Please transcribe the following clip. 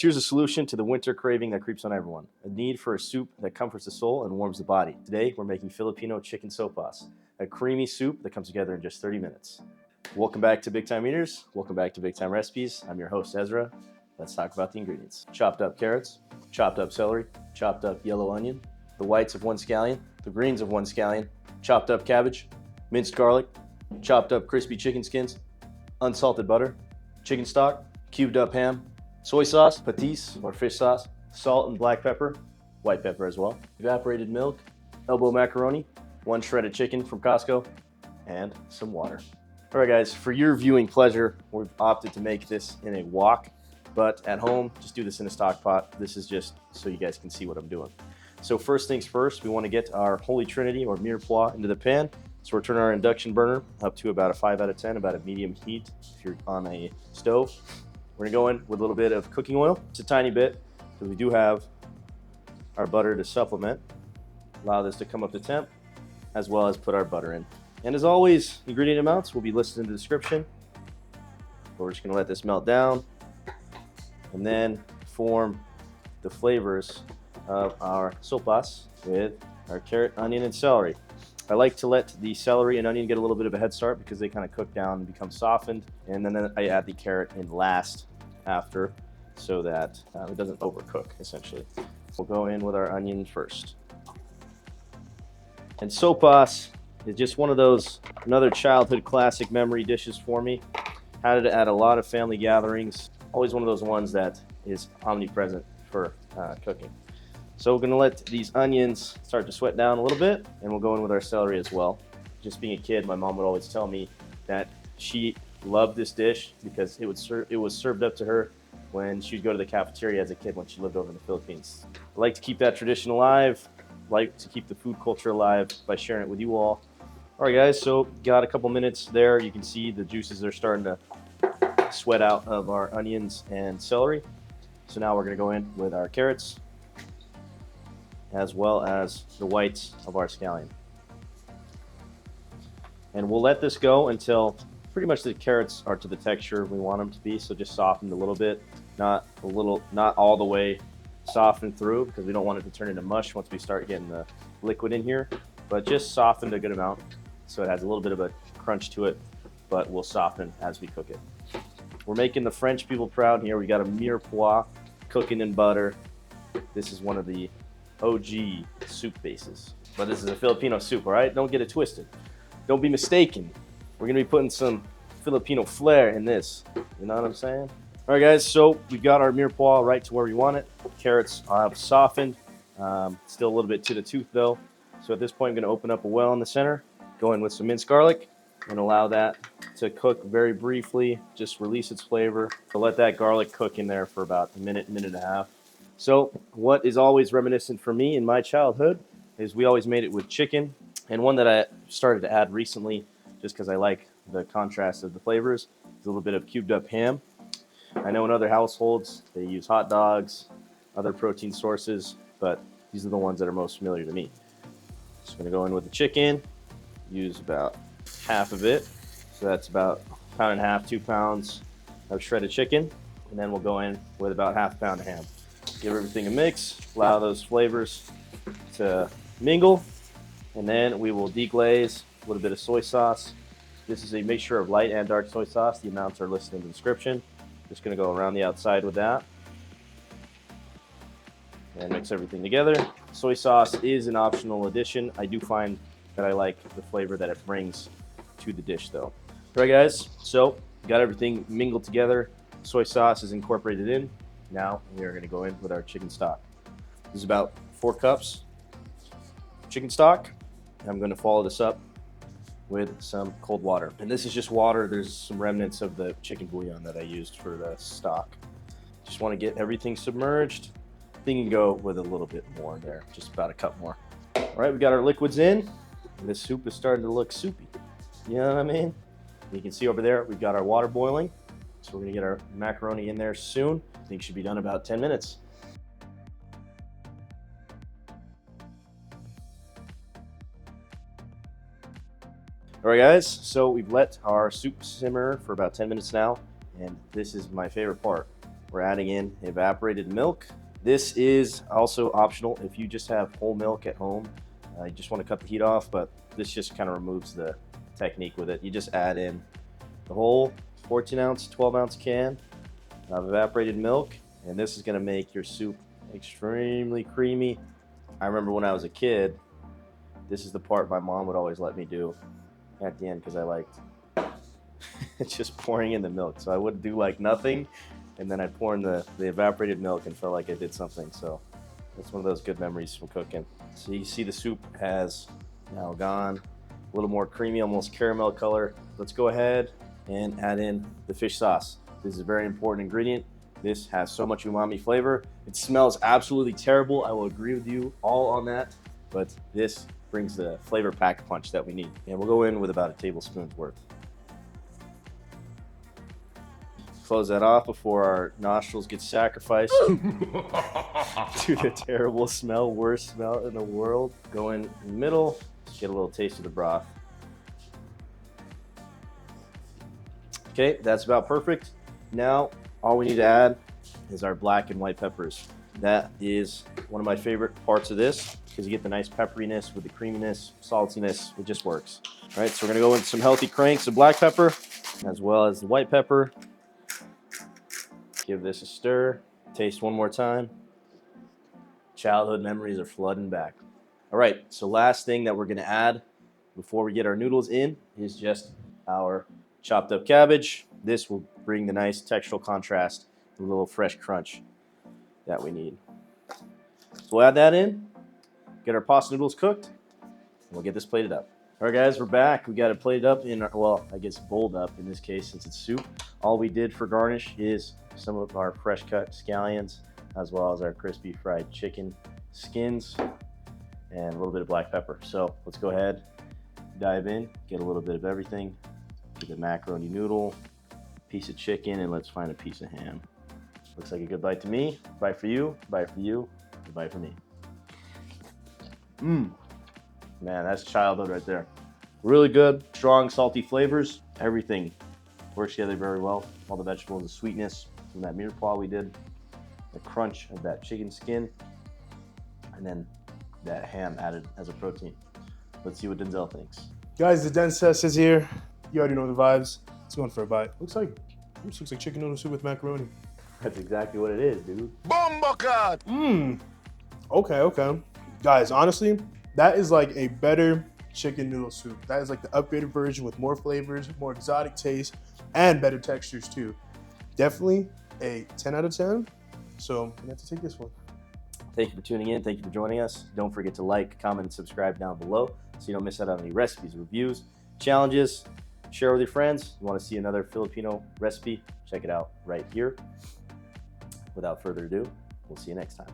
Here's a solution to the winter craving that creeps on everyone. A need for a soup that comforts the soul and warms the body. Today, we're making Filipino chicken sopas, a creamy soup that comes together in just 30 minutes. Welcome back to Big Time Eaters. Welcome back to Big Time Recipes. I'm your host, Ezra. Let's talk about the ingredients. Chopped up carrots, chopped up celery, chopped up yellow onion, the whites of 1 scallion, the greens of 1 scallion, chopped up cabbage, minced garlic, chopped up crispy chicken skins, unsalted butter, chicken stock, cubed up ham, soy sauce, patis or fish sauce, salt and black pepper, white pepper as well, evaporated milk, elbow macaroni, 1 shredded chicken from Costco, and some water. All right, guys, for your viewing pleasure, we've opted to make this in a wok, but at home, just do this in a stock pot. This is just so you guys can see what I'm doing. So first things first, we want to get our holy trinity or mirepoix into the pan. So we're turning our induction burner up to about a 5 out of 10, about a medium heat if you're on a stove. We're gonna go in with a little bit of cooking oil, just a tiny bit, because we do have our butter to supplement. Allow this to come up to temp, as well as put our butter in. And as always, ingredient amounts will be listed in the description. But we're just gonna let this melt down and then form the flavors of our sopas with our carrot, onion, and celery. I like to let the celery and onion get a little bit of a head start because they kind of cook down and become softened. And then I add the carrot in last after so that it doesn't overcook, essentially. We'll go in with our onion first. And sopas is just one of those, another childhood classic memory dishes for me. Had it at a lot of family gatherings. Always one of those ones that is omnipresent for cooking. So we're gonna let these onions start to sweat down a little bit, and we'll go in with our celery as well. Just being a kid, my mom would always tell me that she loved this dish because it was served up to her when she'd go to the cafeteria as a kid when she lived over in the Philippines. I like to keep that tradition alive, like to keep the food culture alive by sharing it with you all. All right, guys, so got a couple minutes there. You can see the juices are starting to sweat out of our onions and celery. So now we're gonna go in with our carrots, as well as the whites of our scallion. And we'll let this go until pretty much the carrots are to the texture we want them to be, so just softened a little bit, not all the way softened through because we don't want it to turn into mush once we start getting the liquid in here, but just softened a good amount so it has a little bit of a crunch to it, but we'll soften as we cook it. We're making the French people proud here. We got a mirepoix cooking in butter. This is one of the OG soup bases, but this is a Filipino soup, all right? Don't get it twisted. Don't be mistaken. We're gonna be putting some Filipino flair in this. You know what I'm saying? All right, guys, so we've got our mirepoix right to where we want it. Carrots have softened, still a little bit to the tooth though. So at this point, I'm gonna open up a well in the center, go in with some minced garlic, and allow that to cook very briefly, just release its flavor. So let that garlic cook in there for about a minute, minute and a half. So what is always reminiscent for me in my childhood is we always made it with chicken, and one that I started to add recently just because I like the contrast of the flavors is a little bit of cubed up ham. I know in other households they use hot dogs, other protein sources, but these are the ones that are most familiar to me. So I'm gonna go in with the chicken, use about half of it. So that's about 1.5 pounds, 2 pounds of shredded chicken, and then we'll go in with about 1/2 pound of ham. Give everything a mix, allow those flavors to mingle, and then we will deglaze a little bit of soy sauce. This is a mixture of light and dark soy sauce. The amounts are listed in the description. Just gonna go around the outside with that and mix everything together. Soy sauce is an optional addition. I do find that I like the flavor that it brings to the dish though. All right, guys, so got everything mingled together. Soy sauce is incorporated in. Now we are going to go in with our chicken stock. This is about 4 cups chicken stock. I'm going to follow this up with some cold water. And this is just water. There's some remnants of the chicken bouillon that I used for the stock. Just want to get everything submerged. I think you can go with a little bit more there, just about a cup more. All right, we got our liquids in. This soup is starting to look soupy. You know what I mean? You can see over there, we've got our water boiling. So we're gonna get our macaroni in there soon. I think it should be done about 10 minutes. All right, guys, so we've let our soup simmer for about 10 minutes now, and this is my favorite part. we're adding in evaporated milk. This is also optional if you just have whole milk at home. You just want to cut the heat off, but this just kind of removes the technique with it. You just add in the whole 14-ounce, 12-ounce can of evaporated milk, and this is going to make your soup extremely creamy. I remember when I was a kid, this is the part my mom would always let me do at the end because I liked just pouring in the milk. So I would do like nothing, and then I'd pour in the evaporated milk and felt like I did something. So that's one of those good memories from cooking. So you see the soup has now gone a little more creamy, almost caramel color. Let's go ahead and add in the fish sauce. This is a very important ingredient. This has so much umami flavor. It smells absolutely terrible. I will agree with you all on that, but this brings the flavor pack punch that we need. And we'll go in with about a tablespoon's worth. Close that off before our nostrils get sacrificed to the terrible smell, worst smell in the world. Go in the middle, get a little taste of the broth. Okay, that's about perfect. Now, all we need to add is our black and white peppers. That is one of my favorite parts of this because you get the nice pepperiness with the creaminess, saltiness. It just works. All right, so we're gonna go with some healthy cranks of black pepper as well as the white pepper. Give this a stir. Taste one more time. Childhood memories are flooding back. All right, so last thing that we're gonna add before we get our noodles in is just our chopped up cabbage. This will bring the nice textural contrast, a little fresh crunch that we need. So we'll add that in, get our pasta noodles cooked, and we'll get this plated up. All right, guys, we're back. We got it plated up in our, well, I guess bowled up in this case since it's soup. All we did for garnish is some of our fresh cut scallions, as well as our crispy fried chicken skins and a little bit of black pepper. So let's go ahead, dive in, get a little bit of everything. Get a macaroni noodle, piece of chicken, and let's find a piece of ham. Looks like a good bite to me. Bite for you, bite for you, and bite for me. Man, that's childhood right there. Really good, strong, salty flavors. Everything works together very well. All the vegetables, the sweetness from that mirepoix we did, the crunch of that chicken skin, and then that ham added as a protein. Let's see what Denzel thinks. Guys, the Densest is here. You already know the vibes. Let's go in for a bite. Looks like chicken noodle soup with macaroni. That's exactly what it is, dude. Bomba. Okay. Guys, honestly, that is like a better chicken noodle soup. That is like the upgraded version with more flavors, more exotic taste, and better textures too. Definitely a 10 out of 10. So I'm gonna have to take this one. Thank you for tuning in. Thank you for joining us. Don't forget to like, comment, and subscribe down below so you don't miss out on any recipes, reviews, challenges. Share with your friends. You want to see another Filipino recipe? Check it out right here. Without further ado, we'll see you next time.